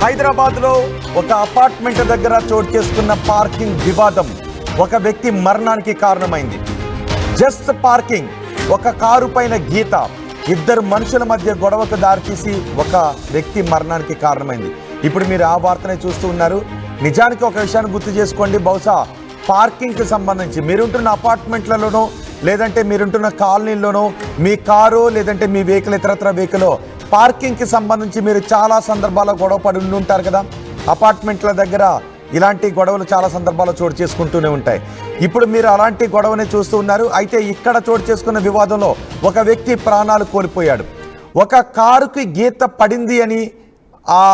హైదరాబాద్లో ఒక అపార్ట్మెంట్ దగ్గర చోటు చేసుకున్న పార్కింగ్ వివాదం ఒక వ్యక్తి మరణానికి కారణమైంది. జస్ట్ పార్కింగ్, ఒక కారు పైన గీత, ఇద్దరు మనుషుల మధ్య గొడవకు దారితీసి ఒక వ్యక్తి మరణానికి కారణమైంది. ఇప్పుడు మీరు ఆ వార్తనే చూస్తూ ఉన్నారు. నిజానికి ఒక విషయాన్ని గుర్తు చేసుకోండి. బహుశా పార్కింగ్కి సంబంధించి మీరుంటున్న అపార్ట్మెంట్లలోనో లేదంటే మీరుంటున్న కాలనీల్లోనో మీ కారు లేదంటే మీ వెహికల్ ఇతరత్ర వెహికల్ పార్కింగ్కి సంబంధించి మీరు చాలా సందర్భాల్లో గొడవ పడి ఉంటారు కదా. అపార్ట్మెంట్ల దగ్గర ఇలాంటి గొడవలు చాలా సందర్భాల్లో చోటు చేసుకుంటూనే ఉంటాయి. ఇప్పుడు మీరు అలాంటి గొడవని చూస్తూ ఉన్నారు. అయితే ఇక్కడ చోటు చేసుకున్న వివాదంలో ఒక వ్యక్తి ప్రాణాలు కోల్పోయాడు. ఒక కారుకి గీత పడింది అని ఆ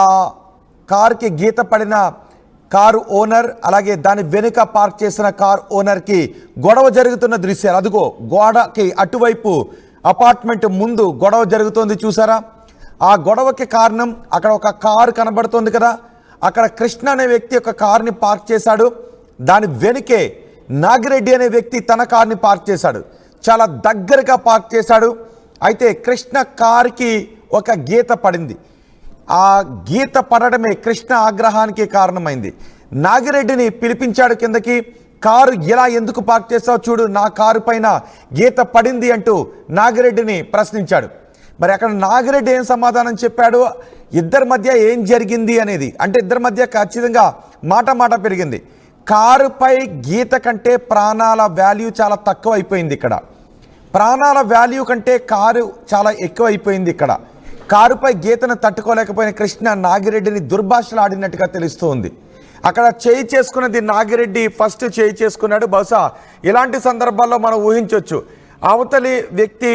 కారుకి గీత పడిన కారు ఓనర్ అలాగే దాని వెనుక పార్క్ చేసిన కారు ఓనర్కి గొడవ జరుగుతున్న దృశ్యాలు. అదిగో గోడకి అటువైపు అపార్ట్మెంట్ ముందు గొడవ జరుగుతోంది, చూసారా? ఆ గొడవకి కారణం అక్కడ ఒక కారు కనబడుతోంది కదా. అక్కడ కృష్ణ అనే వ్యక్తి ఒక కారుని పార్క్ చేశాడు. దాని వెనుకే నాగిరెడ్డి అనే వ్యక్తి తన కారుని పార్క్ చేశాడు. చాలా దగ్గరగా పార్క్ చేశాడు. అయితే కృష్ణ కారుకి ఒక గీత పడింది. ఆ గీత పడడమే కృష్ణ ఆగ్రహానికి కారణమైంది. నాగిరెడ్డిని పిలిపించాడు కిందకి. కారు ఇలా ఎందుకు పార్క్ చేస్తావు, చూడు నా కారు పైన గీత పడింది అంటూ నాగిరెడ్డిని ప్రశ్నించాడు. మరి అక్కడ నాగిరెడ్డి ఏం సమాధానం చెప్పాడు, ఇద్దరి మధ్య ఏం జరిగింది అనేది, అంటే ఇద్దరి మధ్య ఖచ్చితంగా మాట పెరిగింది. కారుపై గీత కంటే ప్రాణాల వాల్యూ చాలా తక్కువ అయిపోయింది. ఇక్కడ ప్రాణాల వాల్యూ కంటే కారు చాలా ఎక్కువ అయిపోయింది. ఇక్కడ కారుపై గీతను తట్టుకోలేకపోయిన కృష్ణ నాగిరెడ్డిని దుర్భాషలు ఆడినట్టుగా తెలుస్తోంది. అక్కడ చేయి చేసుకున్నది నాగిరెడ్డి ఫస్ట్ చేయి చేసుకున్నాడు. బహుశా ఇలాంటి సందర్భాల్లో మనం ఊహించవచ్చు, అవతలి వ్యక్తి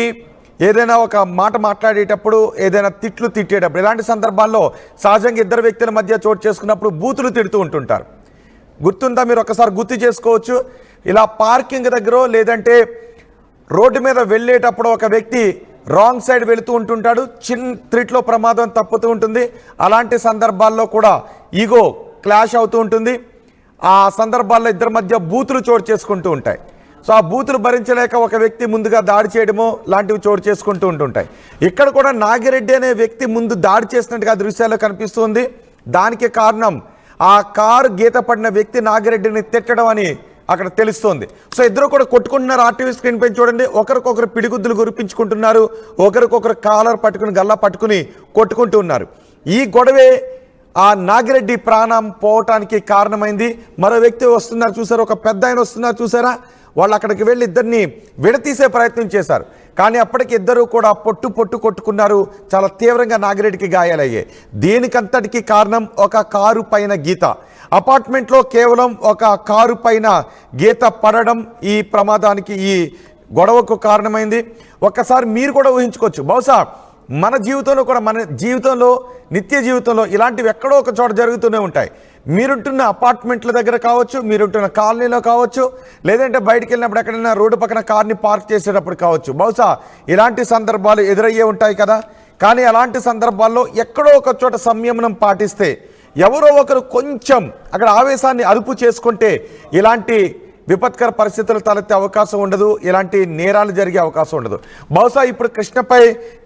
ఏదైనా ఒక మాట మాట్లాడేటప్పుడు ఏదైనా తిట్లు తిట్టేటప్పుడు ఇలాంటి సందర్భాల్లో సహజంగా ఇద్దరు వ్యక్తుల మధ్య చోటు చేసుకున్నప్పుడు బూతులు తిడుతూ ఉంటుంటారు. గుర్తుందా? మీరు ఒకసారి గుర్తు చేసుకోవచ్చు. ఇలా పార్కింగ్ దగ్గర లేదంటే రోడ్డు మీద వెళ్ళేటప్పుడు ఒక వ్యక్తి రాంగ్ సైడ్ వెళుతూ ఉంటుంటాడు, చిన్న త్రిట్లో ప్రమాదం తప్పుతూ ఉంటుంది. అలాంటి సందర్భాల్లో కూడా ఈగో క్లాష్ అవుతూ ఉంటుంది. ఆ సందర్భాల్లో ఇద్దరి మధ్య బూతులు చోటు చేసుకుంటూ ఉంటాయి. సో ఆ బూతులు భరించలేక ఒక వ్యక్తి ముందుగా దాడి చేయడమో లాంటివి చోటు చేసుకుంటూ ఉంటుంటాయి. ఇక్కడ కూడా నాగిరెడ్డి అనే వ్యక్తి ముందు దాడి చేసినట్టుగా దృశ్యాల్లో కనిపిస్తుంది. దానికి కారణం ఆ కారు గీత పడిన వ్యక్తి నాగిరెడ్డిని తిట్టడం అని అక్కడ తెలుస్తోంది. సో ఇద్దరు కూడా కొట్టుకుంటున్నారు. ఆర్టీవీ స్క్రీన్ పైన చూడండి, ఒకరికొకరు పిడిగుద్దులు గురిపించుకుంటున్నారు, ఒకరికొకరు కాలర్ పట్టుకుని గల్లా పట్టుకుని కొట్టుకుంటూ ఉన్నారు. ఈ గొడవే ఆ నాగిరెడ్డి ప్రాణం పోవటానికి కారణమైంది. మరో వ్యక్తి వస్తున్నారు చూసారు, ఒక పెద్ద ఆయన వస్తున్నారు చూసారా. వాళ్ళు అక్కడికి వెళ్ళి ఇద్దరిని విడతీసే ప్రయత్నం చేశారు. కానీ అప్పటికి ఇద్దరు కూడా పొట్టు కొట్టుకున్నారు. చాలా తీవ్రంగా నాగిరెడ్డికి గాయాలయ్యాయి. దీనికంతటికి కారణం ఒక కారు పైన గీత. అపార్ట్మెంట్లో కేవలం ఒక కారు పైన గీత పడడం ఈ ప్రమాదానికి, ఈ గొడవకు కారణమైంది. ఒక్కసారి మీరు కూడా ఊహించుకోవచ్చు, బహుశా మన జీవితంలో కూడా, మన జీవితంలో నిత్య జీవితంలో ఇలాంటివి ఎక్కడో ఒక చోట జరుగుతూనే ఉంటాయి. మీరుంటున్న అపార్ట్మెంట్ల దగ్గర కావచ్చు, మీరుంటున్న కాలనీలో కావచ్చు, లేదంటే బయటికి వెళ్ళినప్పుడు ఎక్కడైనా రోడ్డు పక్కన కార్ని పార్క్ చేసేటప్పుడు కావచ్చు. బహుశా ఇలాంటి సందర్భాలు ఎదురయ్యే ఉంటాయి కదా. కానీ అలాంటి సందర్భాల్లో ఎక్కడో ఒక చోట సంయమనం పాటిస్తే, ఎవరో ఒకరు కొంచెం అక్కడ ఆవేశాన్ని అదుపు చేసుకుంటే ఇలాంటి విపత్కర పరిస్థితులు తలెత్తే అవకాశం ఉండదు, ఇలాంటి నేరాలు జరిగే అవకాశం ఉండదు. బహుశా ఇప్పుడు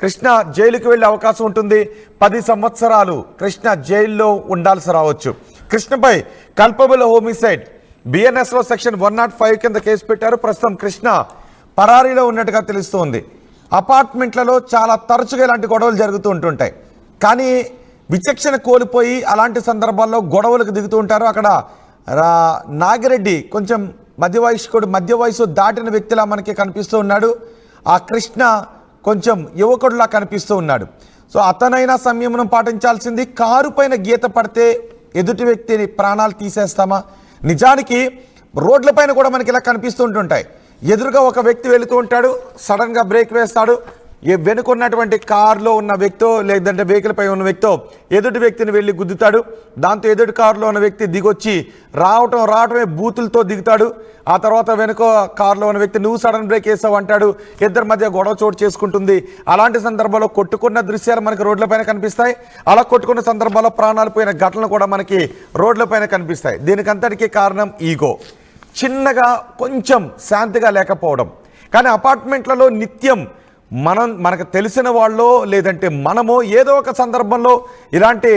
కృష్ణ జైలుకి వెళ్ళే అవకాశం ఉంటుంది. 10 సంవత్సరాలు కృష్ణ జైల్లో ఉండాల్సి రావచ్చు. కృష్ణపై కల్పబుల్ హోమిసైడ్ బిఎన్ఎస్లో సెక్షన్ 105 కింద కేసు పెట్టారు. ప్రస్తుతం కృష్ణ పరారీలో ఉన్నట్టుగా తెలుస్తోంది. అపార్ట్మెంట్లలో చాలా తరచుగా ఇలాంటి గొడవలు జరుగుతూ ఉంటుంటాయి. కానీ విచక్షణ కోల్పోయి అలాంటి సందర్భాల్లో గొడవలకు దిగుతూ ఉంటారు. అక్కడ నాగిరెడ్డి కొంచెం మధ్య వయసు దాటిన వ్యక్తిలా మనకి కనిపిస్తూ ఉన్నాడు. ఆ కృష్ణ కొంచెం యువకుడిలా కనిపిస్తూ ఉన్నాడు. సో అతనైనా సంయమనం పాటించాల్సింది. కారు పైన గీత పడితే ఎదుటి వ్యక్తిని ప్రాణాలు తీసేస్తామా? నిజానికి రోడ్లపైన కూడా మనకి ఇలా కనిపిస్తూ ఉంటుంటాయి. ఎదురుగా ఒక వ్యక్తి వెళుతూ ఉంటాడు, సడన్గా బ్రేక్ వేస్తాడు. వెనుకున్నటువంటి కారులో ఉన్న వ్యక్తో లేదంటే వెహికల్ పై ఉన్న వ్యక్తో ఎదుటి వ్యక్తిని వెళ్ళి గుద్దుతాడు. దాంతో ఎదుటి కారులో ఉన్న వ్యక్తి దిగొచ్చి రావటమే బూతులతో దిగుతాడు. ఆ తర్వాత వెనుక కారులో ఉన్న వ్యక్తి నువ్వు సడన్ బ్రేక్ వేసావు అంటాడు. ఇద్దరి మధ్య గొడవ చోటు చేసుకుంటుంది. అలాంటి సందర్భాల్లో కొట్టుకున్న దృశ్యాలు మనకి రోడ్లపైన కనిపిస్తాయి. అలా కొట్టుకున్న సందర్భాల్లో ప్రాణాలు పోయిన ఘటనలు కూడా మనకి రోడ్లపైన కనిపిస్తాయి. దీనికంతటికీ కారణం ఈగో. చిన్నగా కొంచెం శాంతిగా లేకపోవడం. కానీ అపార్ట్మెంట్లలో నిత్యం మనకు తెలిసిన వాళ్ళో లేదంటే మనమో ఏదో ఒక సందర్భంలో ఇలాంటి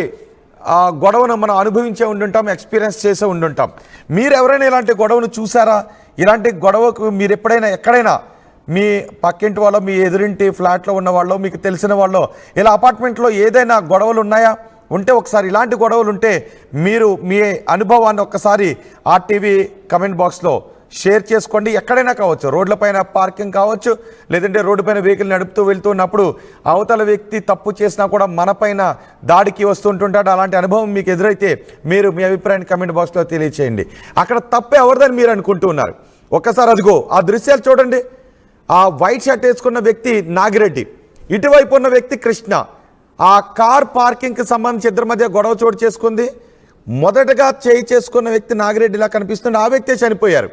ఆ గొడవను మనం అనుభవించే ఉండుంటాం, ఎక్స్పీరియన్స్ చేసే ఉండుంటాం. మీరు ఎవరైనా ఇలాంటి గొడవను చూసారా? ఇలాంటి గొడవకు మీరు ఎప్పుడైనా ఎక్కడైనా మీ పక్కింటి వాళ్ళు, మీ ఎదురింటి ఫ్లాట్లో ఉన్న వాళ్ళు, మీకు తెలిసిన వాళ్ళు ఇలా అపార్ట్మెంట్లో ఏదైనా గొడవలు ఉన్నాయా? ఉంటే ఒకసారి ఇలాంటి గొడవలు ఉంటే మీరు మీ అనుభవాన్ని ఒక్కసారి ఆర్టీవీ కమెంట్ బాక్స్లో షేర్ చేసుకోండి. ఎక్కడైనా కావచ్చు, రోడ్లపైన పార్కింగ్ కావచ్చు, లేదంటే రోడ్డుపైన వెహికల్ నడుపుతూ వెళ్తున్నప్పుడు అవతల వ్యక్తి తప్పు చేసినా కూడా మనపైన దాడికి వస్తుంటుంటాడు. అలాంటి అనుభవం మీకు ఎదురైతే మీరు మీ అభిప్రాయాన్ని కమెంట్ బాక్స్లో తెలియచేయండి. అక్కడ తప్పు ఎవరిదని మీరు అనుకుంటూ ఉన్నారు? ఒక్కసారి అదిగో ఆ దృశ్యాలు చూడండి. ఆ వైట్ షర్ట్ వేసుకున్న వ్యక్తి నాగిరెడ్డి, ఇటువైపు ఉన్న వ్యక్తి కృష్ణ. ఆ కార్ పార్కింగ్కి సంబంధించి ఇద్దరి మధ్య గొడవ చోటు చేసుకుంది. మొదటగా చేయి చేసుకున్న వ్యక్తి నాగిరెడ్డిలా కనిపిస్తుంది, ఆ వ్యక్తే చనిపోయారు.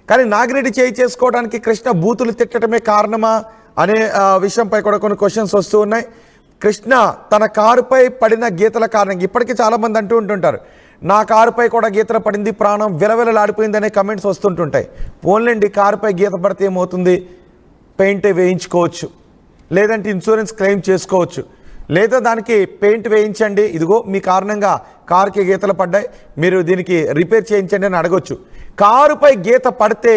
కానీ నాగిరెడ్డి చేయి చేసుకోవడానికి కృష్ణ బూతులు తిట్టడమే కారణమా అనే విషయంపై కూడా కొన్ని క్వశ్చన్స్ వస్తూ ఉన్నాయి. కృష్ణ తన కారుపై పడిన గీతల కారణంగా ఇప్పటికీ చాలామంది అంటూ ఉంటుంటారు, నా కారుపై కూడా గీతలు పడింది, ప్రాణం విలవిలలాడిపోయింది అనే కమెంట్స్ వస్తుంటుంటాయి. పోన్లేండి, కారుపై గీత పడితే ఏమవుతుంది, పెయింట్ వేయించుకోవచ్చు, లేదంటే ఇన్సూరెన్స్ క్లెయిమ్ చేసుకోవచ్చు, లేదా దానికి పెయింట్ వేయించండి, ఇదిగో మీ కారణంగా కారుకి గీతలు పడ్డాయి, మీరు దీనికి రిపేర్ చేయించండి అని అడగొచ్చు. కారుపై గీత పడితే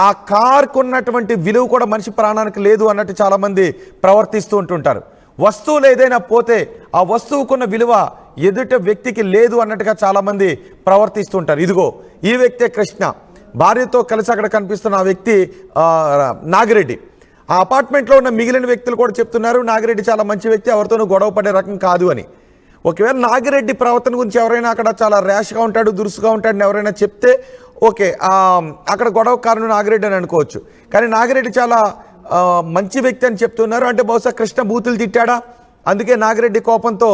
ఆ కారుకు ఉన్నటువంటి విలువ కూడా మనిషి ప్రాణానికి లేదు అన్నట్టు చాలామంది ప్రవర్తిస్తూ ఉంటుంటారు. వస్తువులు ఏదైనా పోతే ఆ వస్తువుకున్న విలువ ఎదుట వ్యక్తికి లేదు అన్నట్టుగా చాలామంది ప్రవర్తిస్తూ ఉంటారు. ఇదిగో ఈ వ్యక్తే కృష్ణ, భార్యతో కలిసి అక్కడ కనిపిస్తున్న ఆ వ్యక్తి నాగిరెడ్డి. ఆ అపార్ట్మెంట్లో ఉన్న మిగిలిన వ్యక్తులు కూడా చెప్తున్నారు నాగిరెడ్డి చాలా మంచి వ్యక్తి, ఎవరితోనూ గొడవ పడే రకం కాదు అని. ఒకవేళ నాగిరెడ్డి ప్రవర్తన గురించి ఎవరైనా అక్కడ చాలా ర్యాష్గా ఉంటాడు, దురుసుగా ఉంటాడని ఎవరైనా చెప్తే ఓకే, అక్కడ గొడవ కారణం నాగిరెడ్డి అని అనుకోవచ్చు. కానీ నాగిరెడ్డి చాలా మంచి వ్యక్తి అని చెప్తున్నారు. అంటే బహుశా కృష్ణ బూతులు తిట్టాడా, అందుకే నాగిరెడ్డి కోపంతో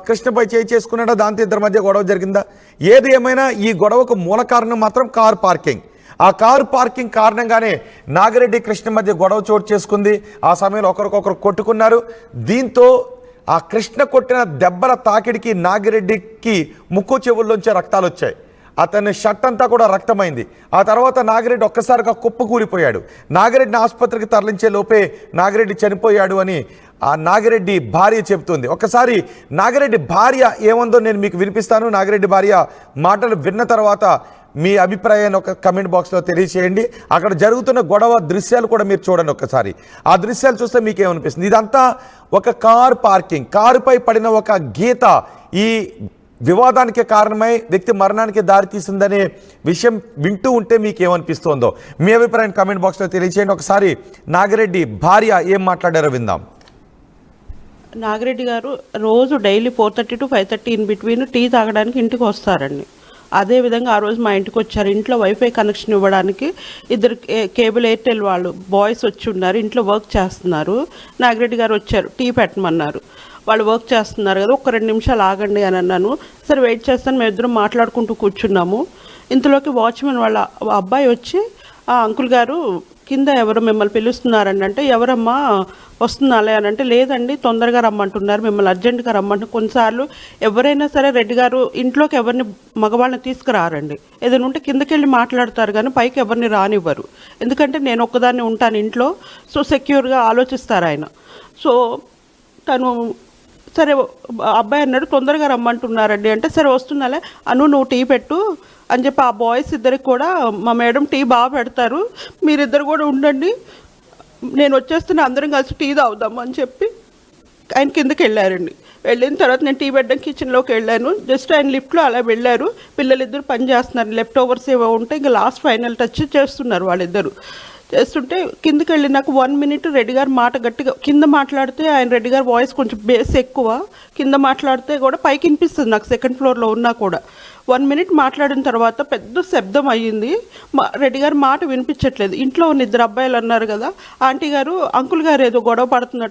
కృష్ణపై చేయి చేసుకున్నాడా, దాంతో ఇద్దరి మధ్య గొడవ జరిగిందా? ఏది ఏమైనా ఈ గొడవకు మూల కారణం మాత్రం కార్ పార్కింగ్. ఆ కారు పార్కింగ్ కారణంగానే నాగిరెడ్డి కృష్ణ మధ్య గొడవ చోటు చేసుకుంది. ఆ సమయంలో ఒకరికొకరు కొట్టుకున్నారు. దీంతో ఆ కృష్ణ కొట్టిన దెబ్బల తాకిడికి నాగిరెడ్డికి ముక్కు చెవుల్లోంచి రక్తాలు వచ్చాయి. అతని షర్ట్ అంతా కూడా రక్తమైంది. ఆ తర్వాత నాగిరెడ్డి ఒక్కసారిగా కుప్పకూలిపోయాడు. నాగిరెడ్డిని ఆసుపత్రికి తరలించే లోపే నాగిరెడ్డి చనిపోయాడు అని ఆ నాగిరెడ్డి భార్య చెబుతుంది. ఒక్కసారి నాగిరెడ్డి భార్య ఏముందో నేను మీకు వినిపిస్తాను. నాగిరెడ్డి భార్య మాటలు విన్న తర్వాత మీ అభిప్రాయాన్ని ఒక కమెంట్ బాక్స్లో తెలియచేయండి. అక్కడ జరుగుతున్న గొడవ దృశ్యాలు కూడా మీరు చూడండి ఒకసారి. ఆ దృశ్యాలు చూస్తే మీకేమనిపిస్తుంది? ఇదంతా ఒక కార్ పార్కింగ్, కారుపై పడిన ఒక గీత ఈ వివాదానికి కారణమై వ్యక్తి మరణానికి దారితీసిందనే విషయం వింటూ ఉంటే మీకేమనిపిస్తుందో మీ అభిప్రాయం కమెంట్ బాక్స్లో తెలియచేయండి. ఒకసారి నాగిరెడ్డి భార్య ఏం మాట్లాడారో విందాం. నాగిరెడ్డి గారు రోజు daily 4:30 to 5:30 in between tea తాగడానికి ఇంటికి వస్తారండి. అదేవిధంగా ఆ రోజు మా ఇంటికి వచ్చారు. ఇంట్లో వైఫై కనెక్షన్ ఇవ్వడానికి ఇద్దరు కేబుల్ ఎయిర్టెల్ వాళ్ళు బాయ్స్ వచ్చి ఉన్నారు. ఇంట్లో వర్క్ చేస్తున్నారు. నాగిరెడ్డి గారు వచ్చారు, టీ పెట్టమన్నారు. వాళ్ళు వర్క్ చేస్తున్నారు కదా, ఒక 2 నిమిషాలు ఆగండి అని అన్నాను. సరే వెయిట్ చేస్తాను, మేము ఇద్దరం మాట్లాడుకుంటూ కూర్చున్నాము. ఇంతలోకి వాచ్మెన్ వాళ్ళ అబ్బాయి వచ్చి, అంకుల్ గారు కింద ఎవరు మిమ్మల్ని పిలుస్తున్నారండి అంటే, ఎవరమ్మా వస్తున్నాలే అని అంటే, లేదండి తొందరగా రమ్మంటున్నారు, మిమ్మల్ని అర్జెంటుగా రమ్మంటున్నారు. కొన్నిసార్లు ఎవరైనా సరే రెడ్డి గారు ఇంట్లోకి ఎవరిని మగవాళ్ళని తీసుకురారండి, ఏదైనా ఉంటే కిందకి వెళ్ళి మాట్లాడతారు కానీ పైకి ఎవరిని రానివ్వరు. ఎందుకంటే నేను ఒక్కదాన్ని ఉంటాను ఇంట్లో, సో సెక్యూర్గా ఆలోచిస్తారు ఆయన. సో తను సరే అబ్బాయి అన్నాడు తొందరగా రమ్మంటున్నారండి అంటే, సరే వస్తున్నాలే నువ్వు టీ పెట్టు అని చెప్పి ఆ బాయ్స్ ఇద్దరికి కూడా, మా మేడం టీ బాగా పెడతారు, మీరిద్దరు కూడా ఉండండి, నేను వచ్చేస్తున్నా, అందరం కలిసి టీ తాగుదాము అని చెప్పి ఆయన కిందకి వెళ్ళారండి. వెళ్ళిన తర్వాత నేను టీ పెట్టడం కిచెన్లోకి వెళ్ళాను. జస్ట్ ఆయన లిఫ్ట్లో అలా వెళ్ళారు. పిల్లలిద్దరు పని చేస్తున్నారు, లెఫ్ట్ ఓవర్స్ ఏవో ఉంటే ఇంకా లాస్ట్ ఫైనల్ టచ్ చేస్తున్నారు వాళ్ళిద్దరు. చేస్తుంటే కిందకి వెళ్ళి నాకు 1 minute రెడ్డి గారు మాట గట్టిగా కింద మాట్లాడితే, ఆయన రెడ్డి గారు వాయిస్ కొంచెం బేస్ ఎక్కువ, కింద మాట్లాడితే కూడా పైకి వినిపిస్తుంది నాకు, 2nd floorలో ఉన్నా కూడా. 1 minute మాట్లాడిన తర్వాత పెద్ద శబ్దం అయ్యింది. రెడ్డి గారు మాట వినిపించట్లేదు. ఇంట్లో ఉన్న 2 అబ్బాయిలు అన్నారు కదా, ఆంటీ గారు అంకుల్ గారు ఏదో గొడవ పడుతున్నట్టు